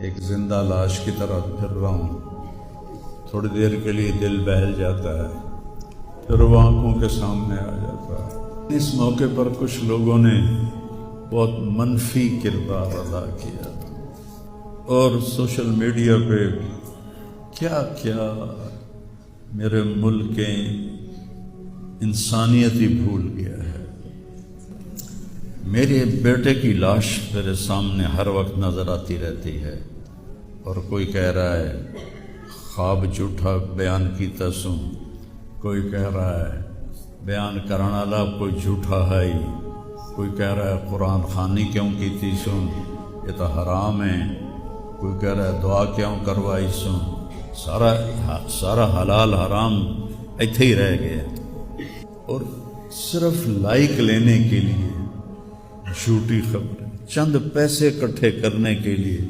ایک زندہ لاش کی طرح پھر رہا ہوں. تھوڑی دیر کے لیے دل بہل جاتا ہے، پھر وہ آنکھوں کے سامنے آ جاتا ہے. اس موقع پر کچھ لوگوں نے بہت منفی کردار ادا کیا اور سوشل میڈیا پہ کیا کیا میرے ملک کے انسانیت ہی بھول گیا ہے. میرے بیٹے کی لاش میرے سامنے ہر وقت نظر آتی رہتی ہے، اور کوئی کہہ رہا ہے خواب جھوٹا بیان کیتا سوں، کوئی کہہ رہا ہے بیان کرنا والا کوئی جھوٹا ہے ہی، کوئی کہہ رہا ہے قرآن خوانی کیوں کیتی سوں، یہ تو حرام ہے، کوئی کہہ رہا ہے دعا کیوں کروائی سوں. سارا حلال حرام ایتھے ہی رہ گیا، اور صرف لائک لینے کے لیے جھوٹی خبریں، چند پیسے اکٹھے کرنے کے لیے